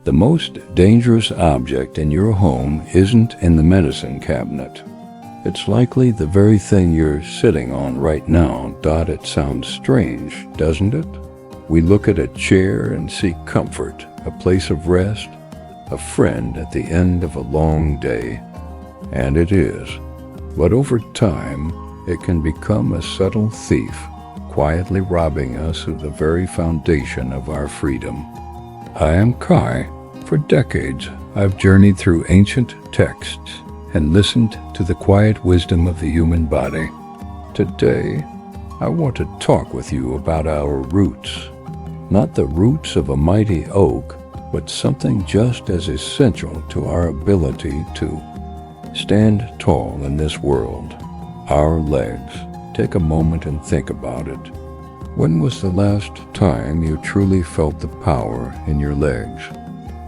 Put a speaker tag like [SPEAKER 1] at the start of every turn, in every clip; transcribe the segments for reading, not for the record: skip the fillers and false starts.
[SPEAKER 1] The most dangerous object in your home isn't in the medicine cabinet. It's likely the very thing you're sitting on right now. It sounds strange, doesn't it? We look at a chair and seek comfort, a place of rest, a friend at the end of a long day. And it is. But over time, it can become a subtle thief, quietly robbing us of the very foundation of our freedom. I am Kai. For decades, I've journeyed through ancient texts and listened to the quiet wisdom of the human body. Today, I want to talk with you about our roots. Not the roots of a mighty oak, but something just as essential to our ability to stand tall in this world. Our legs. Take a moment and think about it. When was the last time you truly felt the power in your legs?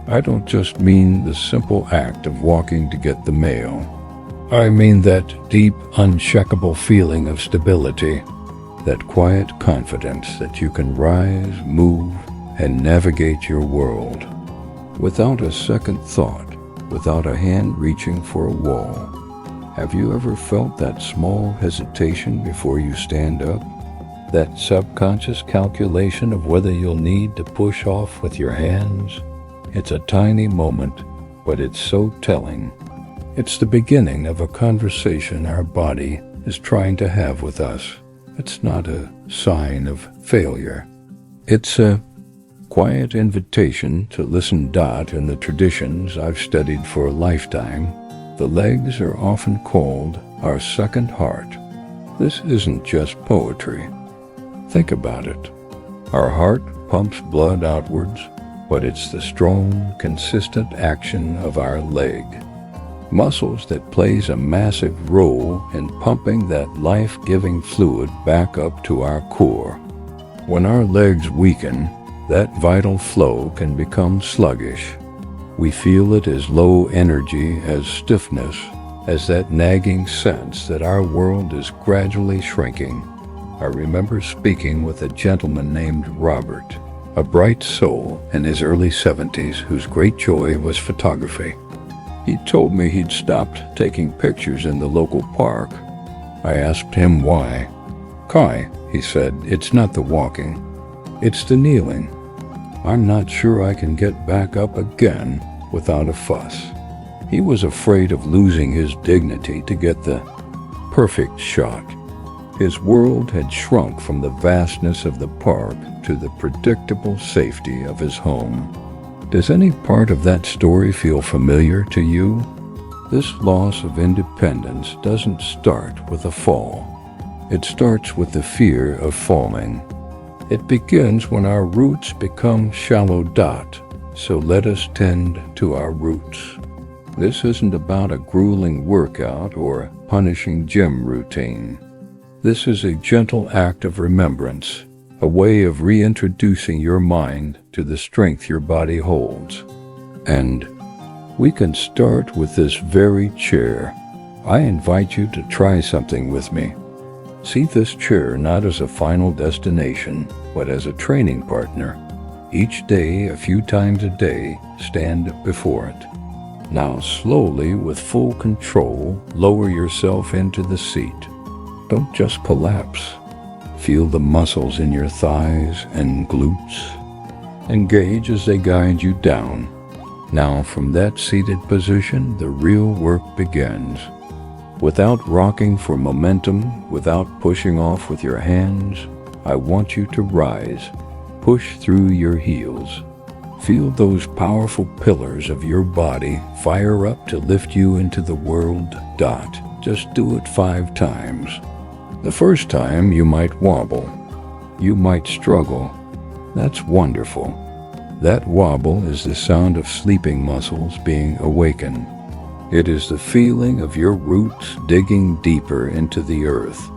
[SPEAKER 1] I don't just mean the simple act of walking to get the mail. I mean that deep, unshakable feeling of stability, that quiet confidence that you can rise, move, and navigate your world without a second thought, without a hand reaching for a wall. Have you ever felt that small hesitation before you stand up? That subconscious calculation of whether you'll need to push off with your hands? It's a tiny moment, but it's so telling. It's the beginning of a conversation our body is trying to have with us. It's not a sign of failure. It's a quiet invitation to listen. In the traditions I've studied for a lifetime, the legs are often called our second heart. This isn't just poetry. Think about it. Our heart pumps blood outwards, but it's the strong, consistent action of our leg. Muscles that plays a massive role in pumping that life-giving fluid back up to our core. When our legs weaken, that vital flow can become sluggish. We feel it as low energy, as stiffness, as that nagging sense that our world is gradually shrinking. I remember speaking with a gentleman named Robert, a bright soul in his early 70s whose great joy was photography. He told me he'd stopped taking pictures in the local park. I asked him why. Kai, he said, it's not the walking, it's the kneeling. I'm not sure I can get back up again without a fuss. He was afraid of losing his dignity to get the perfect shot. His world had shrunk from the vastness of the park to the predictable safety of his home. Does any part of that story feel familiar to you? This loss of independence doesn't start with a fall. It starts with the fear of falling. It begins when our roots become shallow. So let us tend to our roots. This isn't about a grueling workout or a punishing gym routine. This is a gentle act of remembrance, a way of reintroducing your mind to the strength your body holds. And we can start with this very chair. I invite you to try something with me. See this chair not as a final destination, but as a training partner. Each day, a few times a day, stand before it. Now slowly, with full control, lower yourself into the seat. Don't just collapse. Feel the muscles in your thighs and glutes. Engage as they guide you down. Now from that seated position, the real work begins. Without rocking for momentum, without pushing off with your hands, I want you to rise. Push through your heels. Feel those powerful pillars of your body fire up to lift you into the world. Just do it 5 times. The first time you might wobble. You might struggle. That's wonderful. That wobble is the sound of sleeping muscles being awakened. It is the feeling of your roots digging deeper into the earth.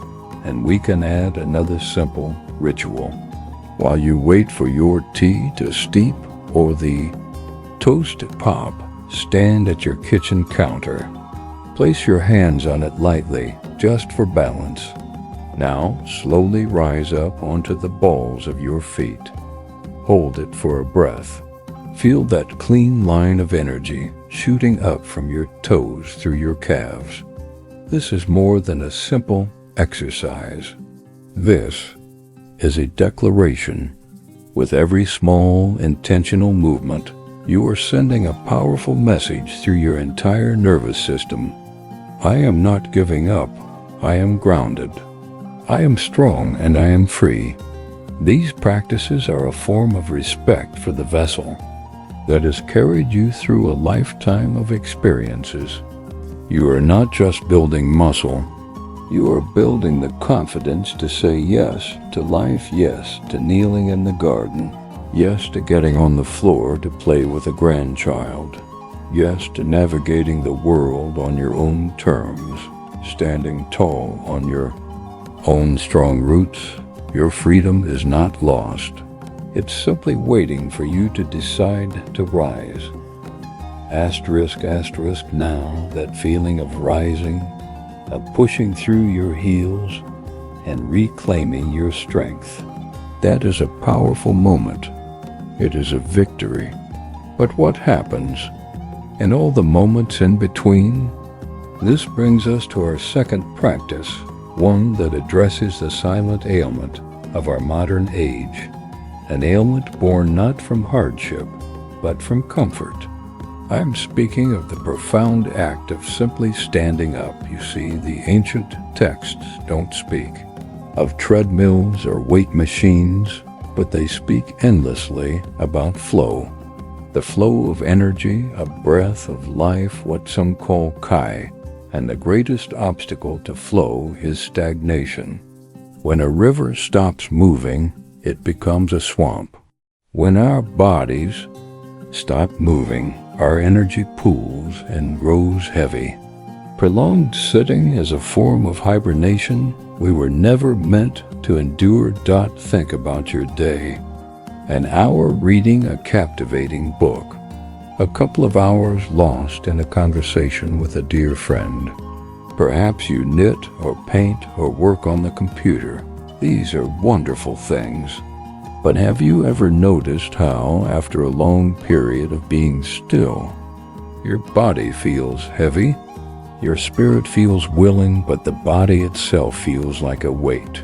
[SPEAKER 1] And we can add another simple ritual. While you wait for your tea to steep or the toast to pop, stand at your kitchen counter. Place your hands on it lightly, just for balance. Now, slowly rise up onto the balls of your feet. Hold it for a breath. Feel that clean line of energy shooting up from your toes through your calves. This is more than a simple exercise. This is a declaration. With every small, intentional movement, you are sending a powerful message through your entire nervous system. I am not giving up. I am grounded. I am strong and I am free. These practices are a form of respect for the vessel that has carried you through a lifetime of experiences. You are not just building muscle. You are building the confidence to say yes to life, yes to kneeling in the garden, yes to getting on the floor to play with a grandchild, yes to navigating the world on your own terms, standing tall on your own strong roots. Your freedom is not lost. It's simply waiting for you to decide to rise. Asterisk, asterisk, now, that feeling of rising, of pushing through your heels and reclaiming your strength. That is a powerful moment. It is a victory. But what happens in all the moments in between? This brings us to our second practice, one that addresses the silent ailment of our modern age, an ailment born not from hardship, but from comfort. I'm speaking of the profound act of simply standing up. You see, the ancient texts don't speak of treadmills or weight machines, but they speak endlessly about flow. The flow of energy, a breath of life, what some call kai, and the greatest obstacle to flow is stagnation. When a river stops moving, it becomes a swamp. When our bodies stop moving, our energy pools and grows heavy. Prolonged sitting is a form of hibernation. We were never meant to endure. Think about your day. An hour reading a captivating book. A couple of hours lost in a conversation with a dear friend. Perhaps you knit or paint or work on the computer. These are wonderful things. But have you ever noticed how, after a long period of being still, your body feels heavy? Your spirit feels willing, but the body itself feels like a weight.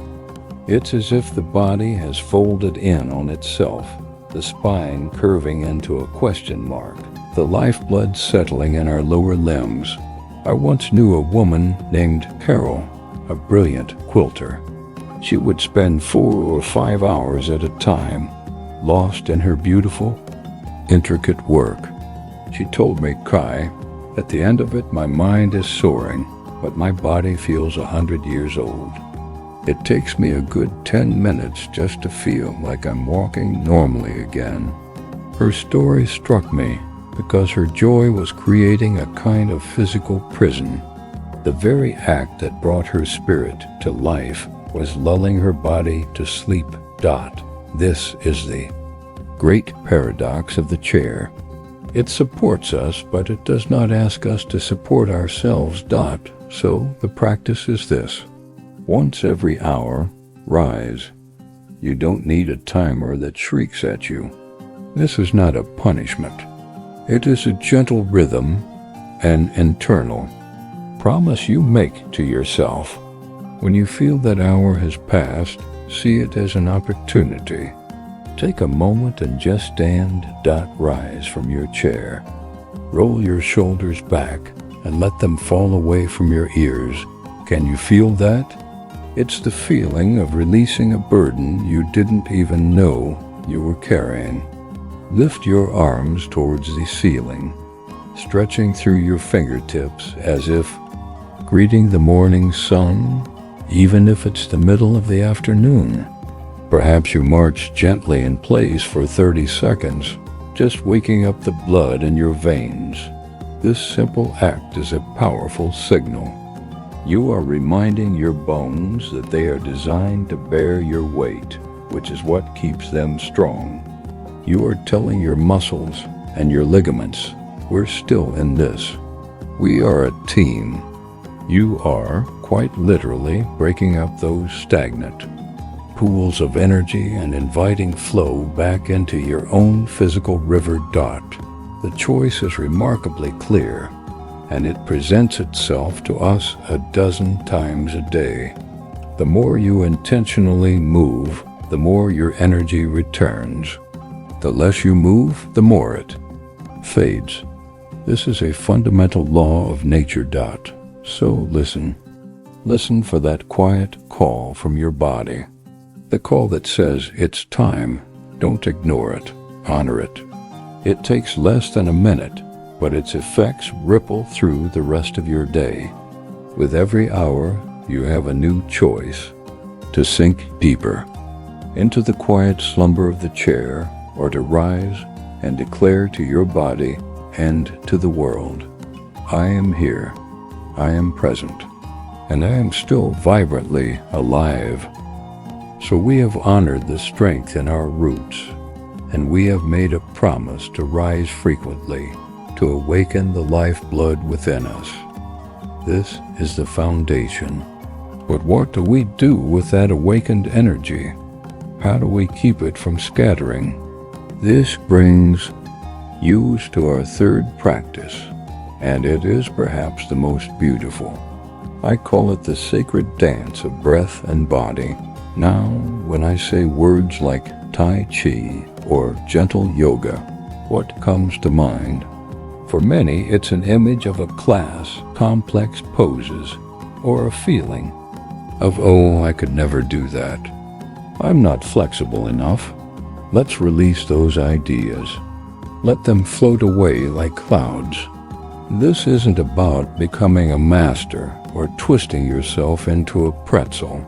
[SPEAKER 1] It's as if the body has folded in on itself, the spine curving into a question mark, the lifeblood settling in our lower limbs. I once knew a woman named Carol, a brilliant quilter. She would spend 4 or 5 hours at a time, lost in her beautiful, intricate work. She told me, Kai, at the end of it, my mind is soaring, but my body feels 100 years old. It takes me a good 10 minutes just to feel like I'm walking normally again. Her story struck me because her joy was creating a kind of physical prison. The very act that brought her spirit to life was lulling her body to sleep. This is the great paradox of the chair. It supports us, but it does not ask us to support ourselves. So the practice is this. Once every hour, rise. You don't need a timer that shrieks at you. This is not a punishment. It is a gentle rhythm, an internal promise you make to yourself. When you feel that hour has passed, see it as an opportunity. Take a moment and just stand. Rise from your chair. Roll your shoulders back and let them fall away from your ears. Can you feel that? It's the feeling of releasing a burden you didn't even know you were carrying. Lift your arms towards the ceiling, stretching through your fingertips as if greeting the morning sun, even if it's the middle of the afternoon. Perhaps you march gently in place for 30 seconds, just waking up the blood in your veins. This simple act is a powerful signal. You are reminding your bones that they are designed to bear your weight, which is what keeps them strong. You are telling your muscles and your ligaments, we're still in this. We are a team. You are, quite literally, breaking up those stagnant, pools of energy and inviting flow back into your own physical river. The choice is remarkably clear, and it presents itself to us a dozen times a day. The more you intentionally move, the more your energy returns. The less you move, the more it fades. This is a fundamental law of nature. So listen. Listen for that quiet call from your body. The call that says it's time. Don't ignore it. Honor it. It takes less than a minute, but its effects ripple through the rest of your day. With every hour, you have a new choice: to sink deeper into the quiet slumber of the chair, or to rise and declare to your body and to the world, I am here, I am present, and I am still vibrantly alive. So we have honored the strength in our roots, and we have made a promise to rise frequently, to awaken the lifeblood within us. This is the foundation. But what do we do with that awakened energy? How do we keep it from scattering? This brings you to our third practice, and it is perhaps the most beautiful. I call it the sacred dance of breath and body. Now, when I say words like Tai Chi or gentle yoga, what comes to mind? For many, it's an image of a class, complex poses, or a feeling of, oh, I could never do that. I'm not flexible enough. Let's release those ideas. Let them float away like clouds. This isn't about becoming a master or twisting yourself into a pretzel.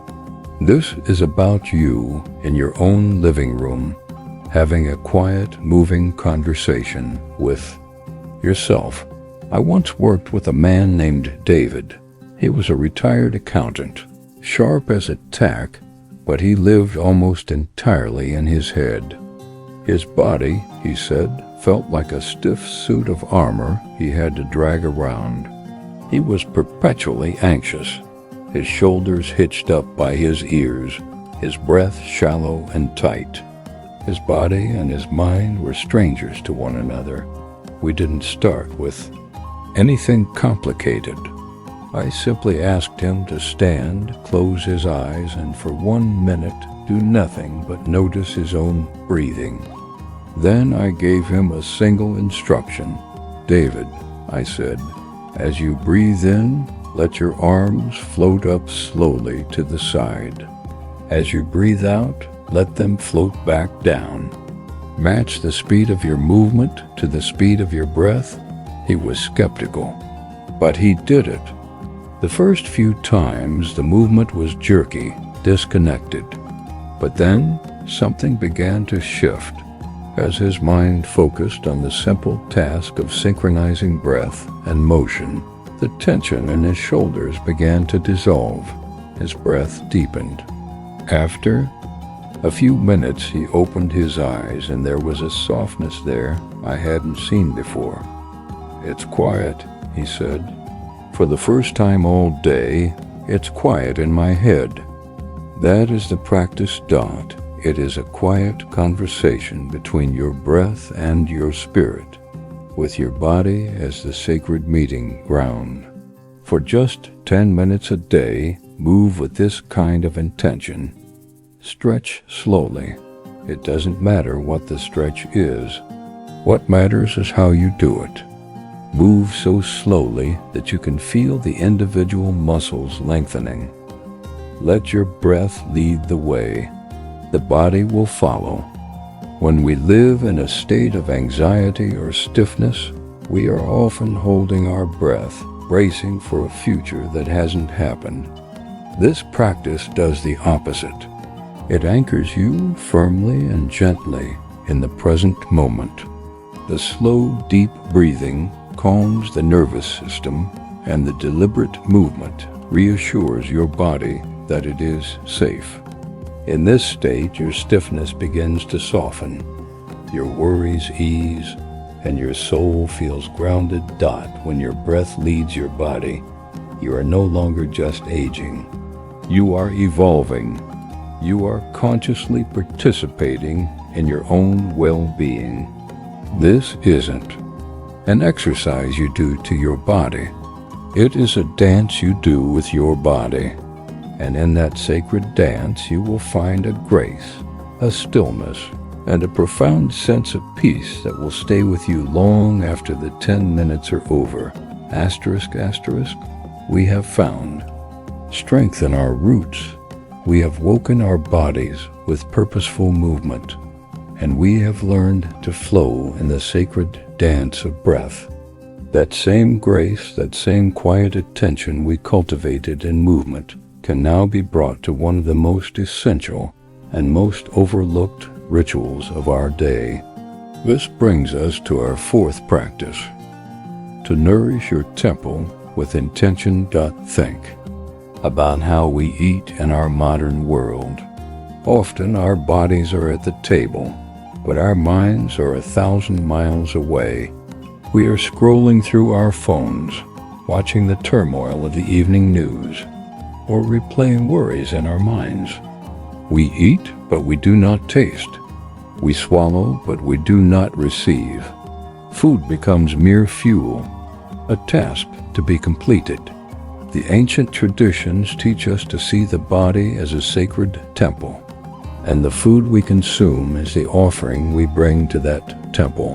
[SPEAKER 1] This is about you in your own living room, having a quiet, moving conversation with yourself. I once worked with a man named David. He was a retired accountant, sharp as a tack, but he lived almost entirely in his head. His body, he said, felt like a stiff suit of armor he had to drag around. He was perpetually anxious, his shoulders hitched up by his ears, his breath shallow and tight. His body and his mind were strangers to one another. We didn't start with anything complicated. I simply asked him to stand, close his eyes, and for 1 minute do nothing but notice his own breathing. Then I gave him a single instruction. David, I said, as you breathe in, let your arms float up slowly to the side. As you breathe out, let them float back down. Match the speed of your movement to the speed of your breath. He was skeptical, but he did it. The first few times the movement was jerky, disconnected. But then something began to shift. As his mind focused on the simple task of synchronizing breath and motion, the tension in his shoulders began to dissolve. His breath deepened. After a few minutes, he opened his eyes, and there was a softness there I hadn't seen before. It's quiet, he said. For the first time all day, it's quiet in my head. That is the practice. It is a quiet conversation between your breath and your spirit, with your body as the sacred meeting ground. For just 10 minutes a day, move with this kind of intention. Stretch slowly. It doesn't matter what the stretch is. What matters is how you do it. Move so slowly that you can feel the individual muscles lengthening. Let your breath lead the way. The body will follow. When we live in a state of anxiety or stiffness, we are often holding our breath, bracing for a future that hasn't happened. This practice does the opposite. It anchors you firmly and gently in the present moment. The slow, deep breathing calms the nervous system, and the deliberate movement reassures your body that it is safe. In this state, your stiffness begins to soften, your worries ease, and your soul feels grounded. When your breath leads your body, you are no longer just aging. You are evolving. You are consciously participating in your own well-being. This isn't an exercise you do to your body. It is a dance you do with your body. And in that sacred dance, you will find a grace, a stillness, and a profound sense of peace that will stay with you long after the 10 minutes are over. Asterisk, asterisk, we have found strength in our roots. We have woken our bodies with purposeful movement, and we have learned to flow in the sacred dance of breath. That same grace, that same quiet attention we cultivated in movement can now be brought to one of the most essential and most overlooked rituals of our day. This brings us to our fourth practice: to nourish your temple with intention. Think about how we eat in our modern world. Often our bodies are at the table, but our minds are 1,000 miles away. We are scrolling through our phones, watching the turmoil of the evening news, or replaying worries in our minds. We eat, but we do not taste. We swallow, but we do not receive. Food becomes mere fuel, a task to be completed. The ancient traditions teach us to see the body as a sacred temple, and the food we consume is the offering we bring to that temple.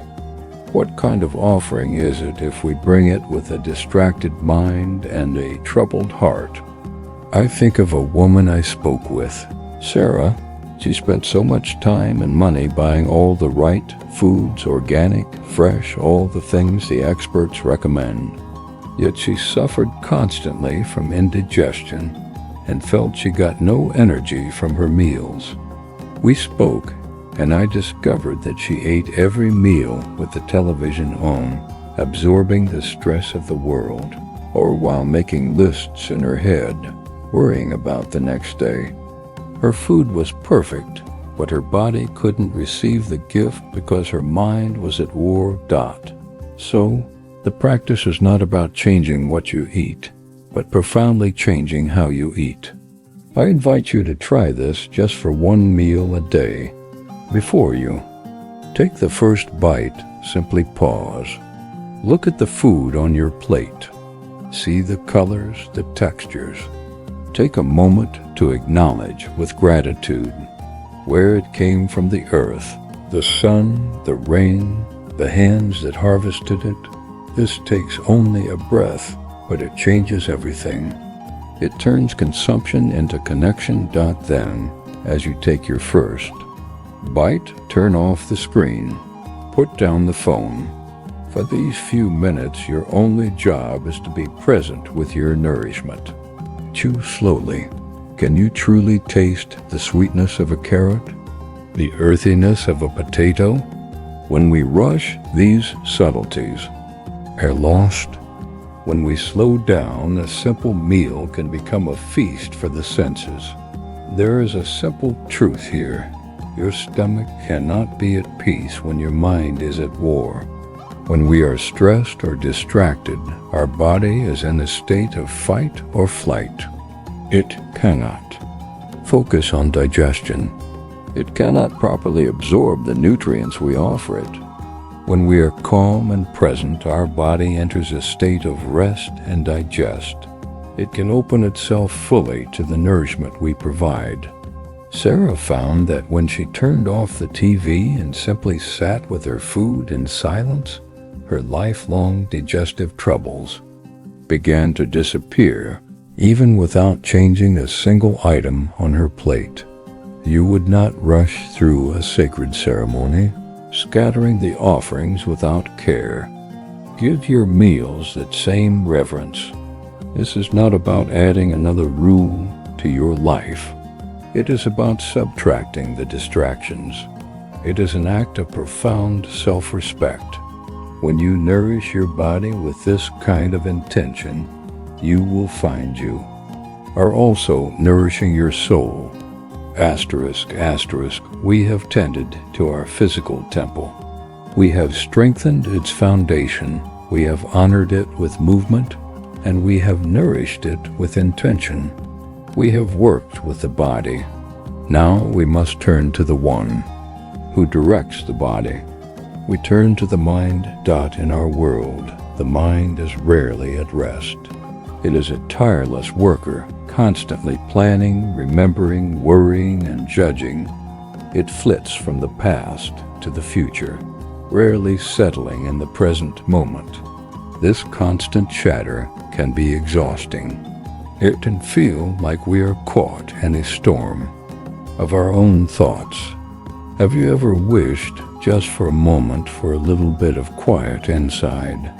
[SPEAKER 1] What kind of offering is it if we bring it with a distracted mind and a troubled heart? I think of a woman I spoke with, Sarah. She spent so much time and money buying all the right foods, organic, fresh, all the things the experts recommend. Yet she suffered constantly from indigestion and felt she got no energy from her meals. We spoke, and I discovered that she ate every meal with the television on, absorbing the stress of the world, or while making lists in her head, worrying about the next day. Her food was perfect, but her body couldn't receive the gift because her mind was at war. So, the practice is not about changing what you eat, but profoundly changing how you eat. I invite you to try this just for one meal a day. Before you take the first bite, simply pause. Look at the food on your plate. See the colors, the textures. Take a moment to acknowledge with gratitude where it came from: the earth, the sun, the rain, the hands that harvested it. This takes only a breath, but it changes everything. It turns consumption into connection. Then, as you take your first bite, turn off the screen. Put down the phone. For these few minutes, your only job is to be present with your nourishment. Chew slowly. Can you truly taste the sweetness of a carrot? The earthiness of a potato? When we rush, these subtleties are lost. When we slow down, a simple meal can become a feast for the senses. There is a simple truth here. Your stomach cannot be at peace when your mind is at war. When we are stressed or distracted, our body is in a state of fight or flight. It cannot focus on digestion. It cannot properly absorb the nutrients we offer it. When we are calm and present, our body enters a state of rest and digest. It can open itself fully to the nourishment we provide. Sarah found that when she turned off the TV and simply sat with her food in silence, her lifelong digestive troubles began to disappear, even without changing a single item on her plate. You would not rush through a sacred ceremony, scattering the offerings without care. Give your meals that same reverence. This is not about adding another rule to your life. It is about subtracting the distractions. It is an act of profound self-respect. When you nourish your body with this kind of intention, you will find you are also nourishing your soul. Asterisk, asterisk, we have tended to our physical temple. We have strengthened its foundation. We have honored it with movement, and we have nourished it with intention. We have worked with the body. Now we must turn to the One who directs the body. We turn to the mind. In our world, the mind is rarely at rest. It is a tireless worker, constantly planning, remembering, worrying, and judging. It flits from the past to the future, rarely settling in the present moment. This constant chatter can be exhausting. It can feel like we are caught in a storm of our own thoughts. Have you ever wished just for a moment for a little bit of quiet inside?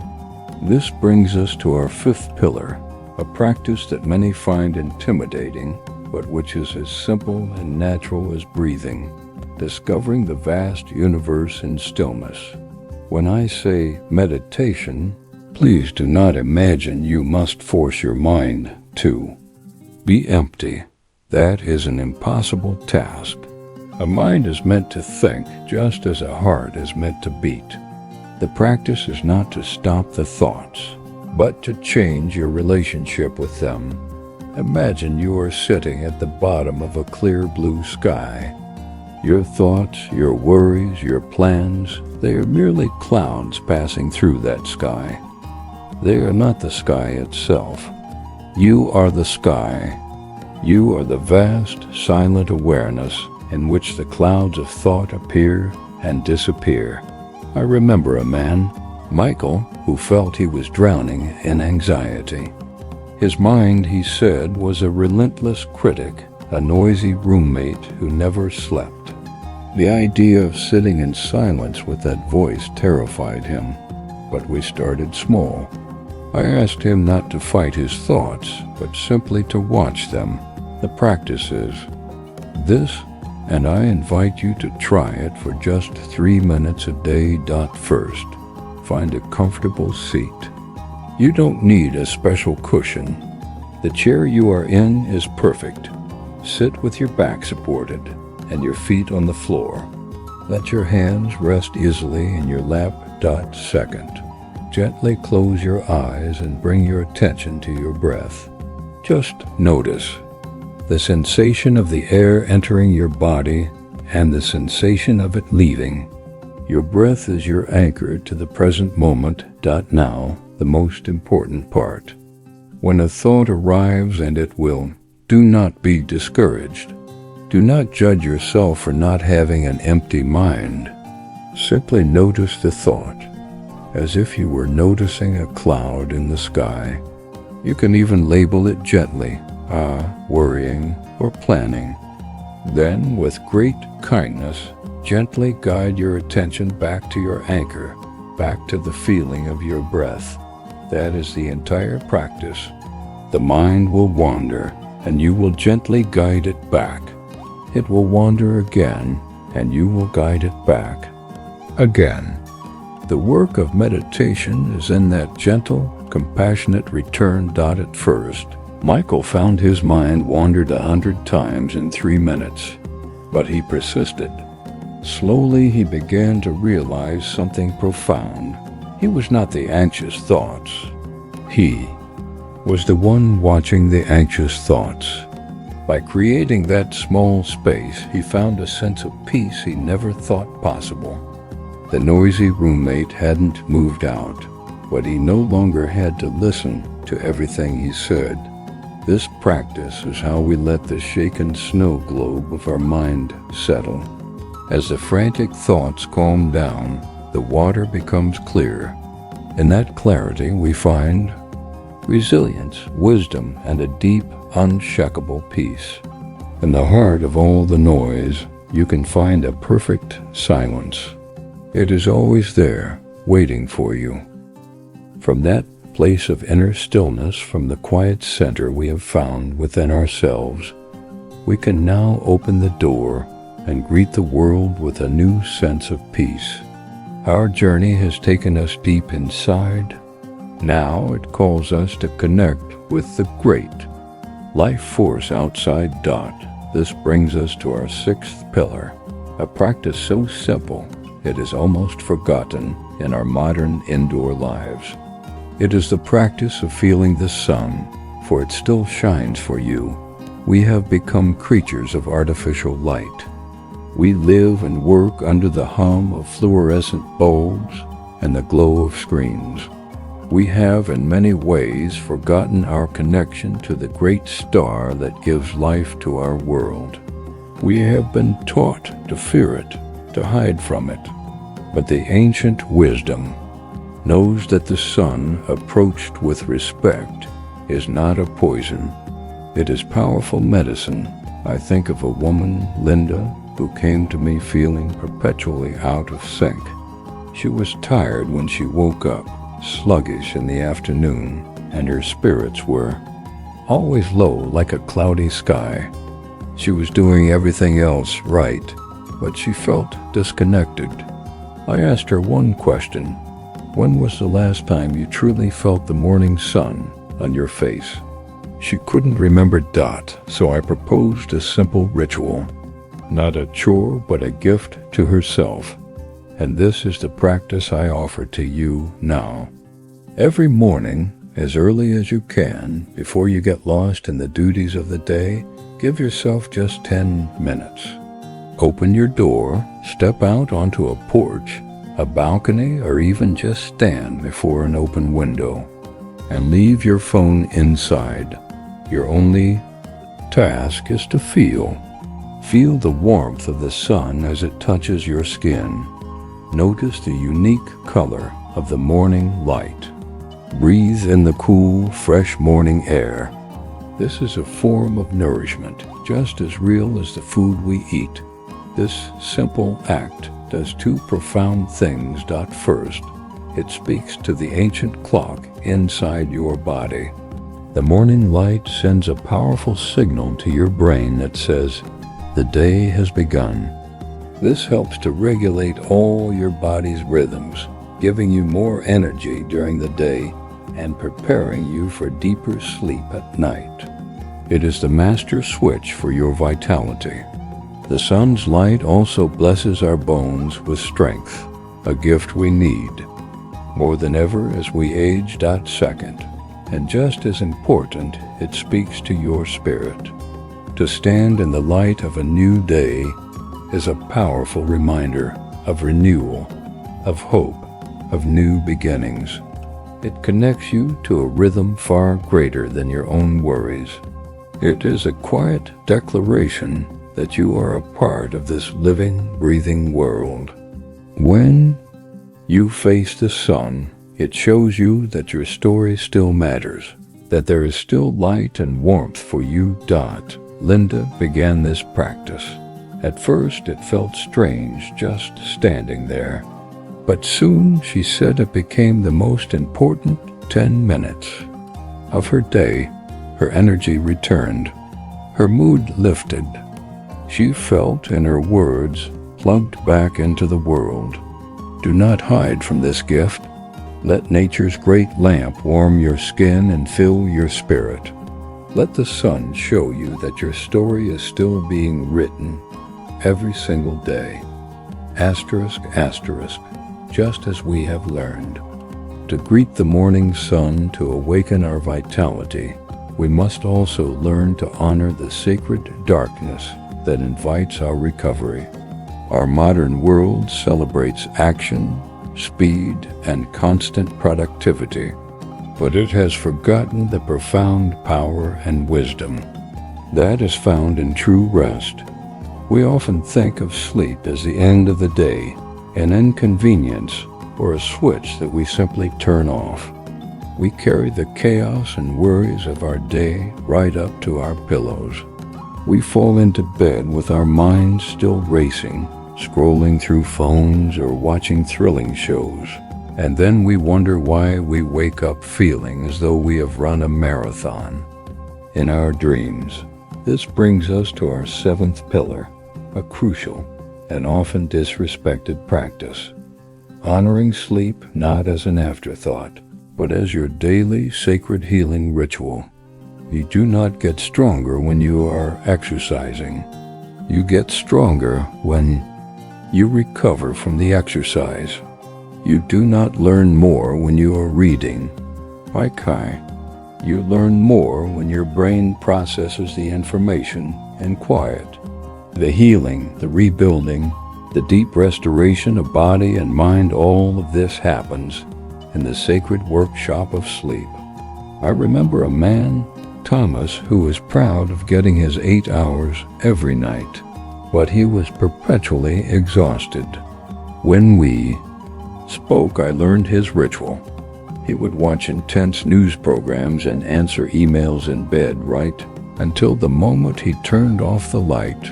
[SPEAKER 1] This brings us to our fifth pillar, a practice that many find intimidating, but which is as simple and natural as breathing, discovering the vast universe in stillness. When I say meditation, please do not imagine you must force your mind to be empty. That is an impossible task. A mind is meant to think just as a heart is meant to beat. The practice is not to stop the thoughts, but to change your relationship with them. Imagine you are sitting at the bottom of a clear blue sky. Your thoughts, your worries, your plans, they are merely clouds passing through that sky. They are not the sky itself. You are the sky. You are the vast, silent awareness in which the clouds of thought appear and disappear. I remember a man, Michael, who felt he was drowning in anxiety. His mind, he said, was a relentless critic, a noisy roommate who never slept. The idea of sitting in silence with that voice terrified him, but we started small. I asked him not to fight his thoughts, but simply to watch them. The practice is this, and I invite you to try it for just 3 minutes a day. First, find a comfortable seat. You don't need a special cushion. The chair you are in is perfect. Sit with your back supported and your feet on the floor. Let your hands rest easily in your lap. Second, gently close your eyes and bring your attention to your breath. Just notice the sensation of the air entering your body and the sensation of it leaving. Your breath is your anchor to the present moment. Now, the most important part. When a thought arrives, and it will, do not be discouraged. Do not judge yourself for not having an empty mind. Simply notice the thought, as if you were noticing a cloud in the sky. You can even label it gently, worrying, or planning. Then, with great kindness, gently guide your attention back to your anchor, back to the feeling of your breath. That is the entire practice. The mind will wander, and you will gently guide it back. It will wander again, and you will guide it back again. The work of meditation is in that gentle, compassionate return. At first, Michael found his mind wandered 100 times in 3 minutes, but he persisted. Slowly he began to realize something profound. He was not the anxious thoughts. He was the one watching the anxious thoughts. By creating that small space, he found a sense of peace he never thought possible. The noisy roommate hadn't moved out, but he no longer had to listen to everything he said. This practice is how we let the shaken snow globe of our mind settle. As the frantic thoughts calm down, the water becomes clear. In that clarity we find resilience, wisdom, and a deep, unshakable peace. In the heart of all the noise, you can find a perfect silence. It is always there, waiting for you. From that place of inner stillness, from the quiet center we have found within ourselves, we can now open the door and greet the world with a new sense of peace. Our journey has taken us deep inside. Now it calls us to connect with the great life force outside. This brings us to our sixth pillar, a practice so simple it is almost forgotten in our modern indoor lives. It is the practice of feeling the sun, for it still shines for you. We have become creatures of artificial light. We live and work under the hum of fluorescent bulbs and the glow of screens. We have in many ways forgotten our connection to the great star that gives life to our world. We have been taught to fear it, to hide from it. But the ancient wisdom knows that the sun, approached with respect, is not a poison. It is powerful medicine. I think of a woman, Linda, who came to me feeling perpetually out of sync. She was tired when she woke up, sluggish in the afternoon, and her spirits were always low like a cloudy sky. She was doing everything else right, but she felt disconnected. I asked her one question: when was the last time you truly felt the morning sun on your face? She couldn't remember . So I proposed a simple ritual. Not a chore, but a gift to herself. And this is the practice I offer to you now. Every morning, as early as you can, before you get lost in the duties of the day, give yourself just 10 minutes. Open your door, step out onto a porch, a balcony, or even just stand before an open window, and leave your phone inside. Your only task is to feel. Feel the warmth of the sun as it touches your skin. Notice the unique color of the morning light. Breathe in the cool, fresh morning air. This is a form of nourishment, just as real as the food we eat. This simple act does two profound things. First, it speaks to the ancient clock inside your body. The morning light sends a powerful signal to your brain that says, the day has begun. This helps to regulate all your body's rhythms, giving you more energy during the day and preparing you for deeper sleep at night. It is the master switch for your vitality. The sun's light also blesses our bones with strength, a gift we need more than ever as we age. Second, and just as important, it speaks to your spirit. To stand in the light of a new day is a powerful reminder of renewal, of hope, of new beginnings. It connects you to a rhythm far greater than your own worries. It is a quiet declaration that you are a part of this living, breathing world. When you face the sun, it shows you that your story still matters, that there is still light and warmth for you. Linda began this practice. At first, it felt strange just standing there. But soon, she said, it became the most important 10 minutes of her day. Her energy returned. Her mood lifted. She felt, in her words, plugged back into the world. Do not hide from this gift. Let nature's great lamp warm your skin and fill your spirit. Let the sun show you that your story is still being written every single day. Asterisk, asterisk, just as we have learned. To greet the morning sun, to awaken our vitality, we must also learn to honor the sacred darkness that invites our recovery. Our modern world celebrates action, speed, and constant productivity, but it has forgotten the profound power and wisdom that is found in true rest. We often think of sleep as the end of the day, an inconvenience, or a switch that we simply turn off. We carry the chaos and worries of our day right up to our pillows. We fall into bed with our minds still racing, scrolling through phones or watching thrilling shows, and then we wonder why we wake up feeling as though we have run a marathon. In our dreams, this brings us to our seventh pillar, a crucial and often disrespected practice. Honoring sleep not as an afterthought, but as your daily sacred healing ritual. You do not get stronger when you are exercising. You get stronger when you recover from the exercise. You do not learn more when you are reading. Kai. You learn more when your brain processes the information in quiet. The healing, the rebuilding, the deep restoration of body and mind, all of this happens in the sacred workshop of sleep. I remember a man, Thomas, who was proud of getting his 8 hours every night, but he was perpetually exhausted. When we spoke, I learned his ritual. He would watch intense news programs and answer emails in bed right until the moment he turned off the light.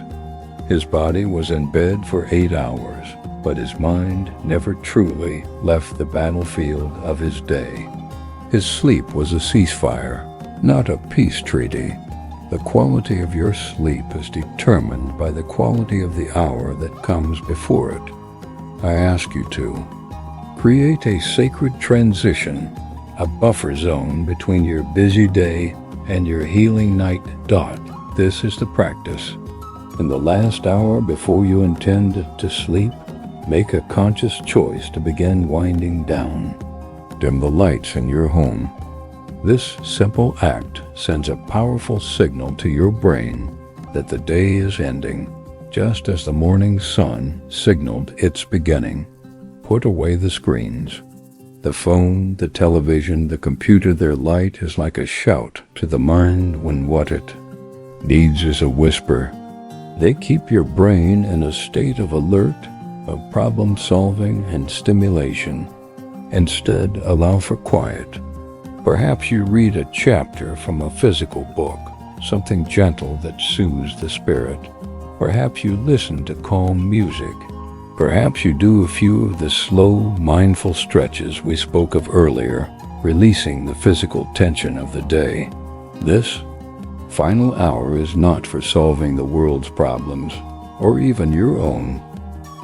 [SPEAKER 1] His body was in bed for 8 hours, but his mind never truly left the battlefield of his day. His sleep was a ceasefire, not a peace treaty. The quality of your sleep is determined by the quality of the hour that comes before it. I ask you to create a sacred transition, a buffer zone between your busy day and your healing night. This is the practice. In the last hour before you intend to sleep, make a conscious choice to begin winding down. Dim the lights in your home. This simple act sends a powerful signal to your brain that the day is ending, just as the morning sun signaled its beginning. Put away the screens. The phone, the television, the computer, their light is like a shout to the mind when what it needs is a whisper. They keep your brain in a state of alert, of problem solving and stimulation. Instead, allow for quiet. Perhaps you read a chapter from a physical book, something gentle that soothes the spirit. Perhaps you listen to calm music. Perhaps you do a few of the slow, mindful stretches we spoke of earlier, releasing the physical tension of the day. This final hour is not for solving the world's problems, or even your own.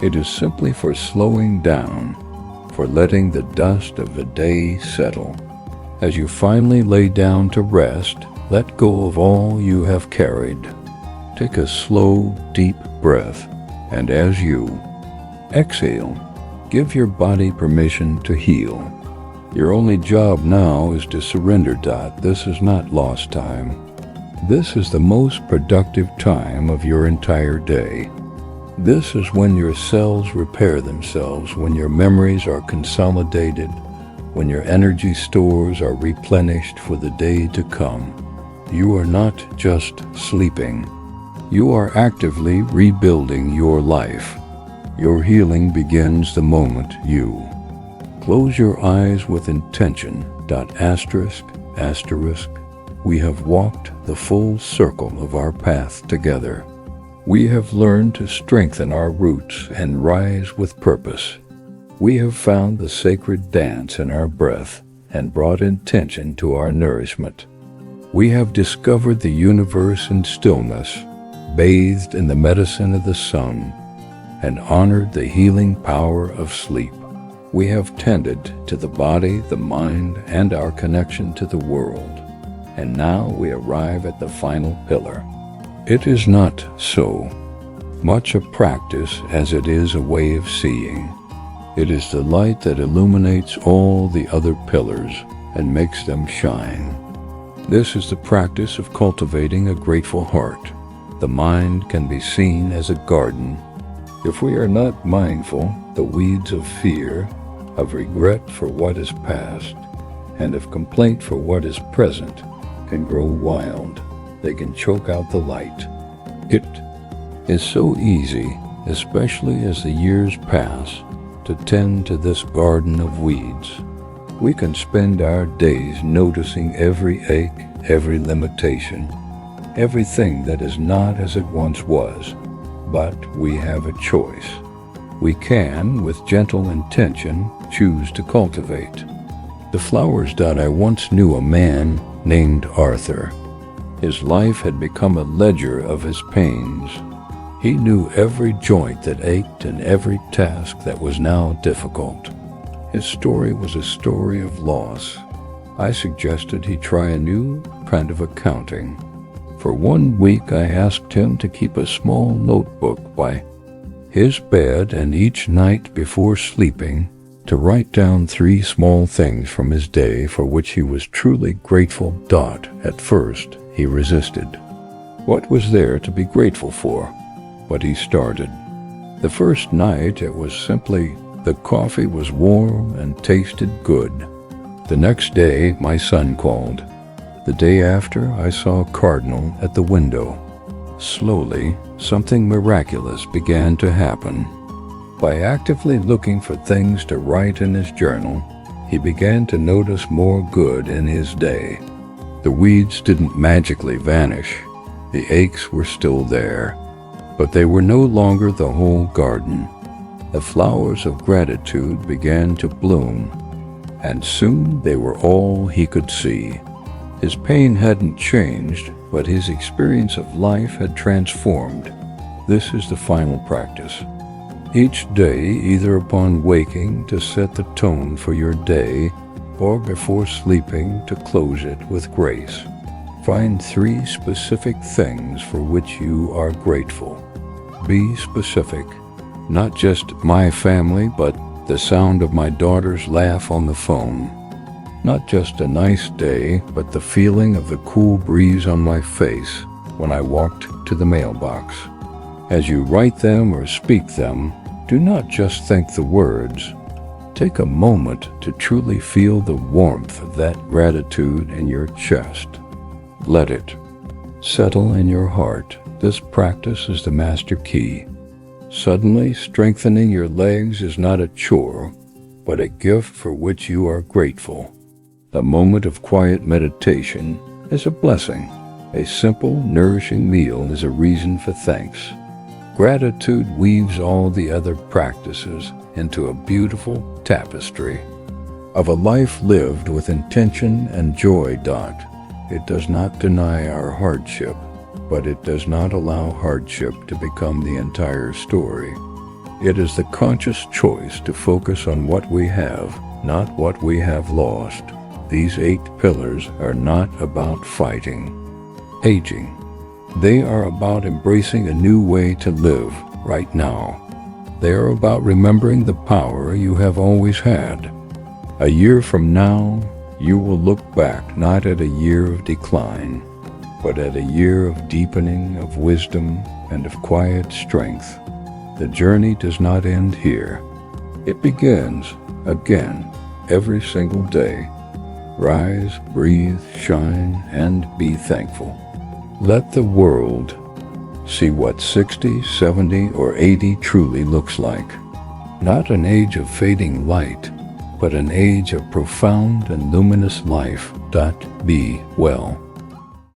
[SPEAKER 1] It is simply for slowing down, for letting the dust of the day settle. As you finally lay down to rest, let go of all you have carried. Take a slow, deep breath, and as you exhale, give your body permission to heal. Your only job now is to surrender. This is not lost time. This is the most productive time of your entire day. This is when your cells repair themselves, when your memories are consolidated, when your energy stores are replenished for the day to come. You are not just sleeping. You are actively rebuilding your life. Your healing begins the moment you close your eyes with intention. We have walked the full circle of our path together. We have learned to strengthen our roots and rise with purpose. We have found the sacred dance in our breath and brought intention to our nourishment. We have discovered the universe in stillness, bathed in the medicine of the sun, and honored the healing power of sleep. We have tended to the body, the mind, and our connection to the world. And now we arrive at the final pillar. It is not so much a practice as it is a way of seeing. It is the light that illuminates all the other pillars and makes them shine. This is the practice of cultivating a grateful heart. The mind can be seen as a garden. If we are not mindful, the weeds of fear, of regret for what is past, and of complaint for what is present can grow wild. They can choke out the light. It is so easy, especially as the years pass, to tend to this garden of weeds. We can spend our days noticing every ache, every limitation, everything that is not as it once was. But we have a choice. We can, with gentle intention, choose to cultivate. The flowers. I once knew a man named Arthur. His life had become a ledger of his pains. He knew every joint that ached and every task that was now difficult. His story was a story of loss. I suggested he try a new kind of accounting. For 1 week I asked him to keep a small notebook by his bed, and each night before sleeping to write down 3 small things from his day for which he was truly grateful. At first, he resisted. What was there to be grateful for? But he started. The first night, it was simply the coffee was warm and tasted good. The next day, my son called. The day after, I saw a cardinal at the window. Slowly, something miraculous began to happen. By actively looking for things to write in his journal, he began to notice more good in his day. The weeds didn't magically vanish. The aches were still there, but they were no longer the whole garden. The flowers of gratitude began to bloom, and soon they were all he could see. His pain hadn't changed, but his experience of life had transformed. This is the final practice. Each day, either upon waking to set the tone for your day, or before sleeping to close it with grace, find 3 specific things for which you are grateful. Be specific. Not just my family, but the sound of my daughter's laugh on the phone. Not just a nice day, but the feeling of the cool breeze on my face when I walked to the mailbox. As you write them or speak them, do not just think the words. Take a moment to truly feel the warmth of that gratitude in your chest. Let it settle in your heart. This practice is the master key. Suddenly, strengthening your legs is not a chore, but a gift for which you are grateful. A moment of quiet meditation is a blessing. A simple, nourishing meal is a reason for thanks. Gratitude weaves all the other practices into a beautiful tapestry of a life lived with intention and joy. It does not deny our hardship, but it does not allow hardship to become the entire story. It is the conscious choice to focus on what we have, not what we have lost. These 8 pillars are not about fighting aging. They are about embracing a new way to live right now. They are about remembering the power you have always had. A year from now, you will look back not at a year of decline, but at a year of deepening, of wisdom, and of quiet strength. The journey does not end here. It begins again every single day. Rise, breathe, shine, and be thankful. Let the world see what 60, 70, or 80 truly looks like. Not an age of fading light, but an age of profound and luminous life. Be well.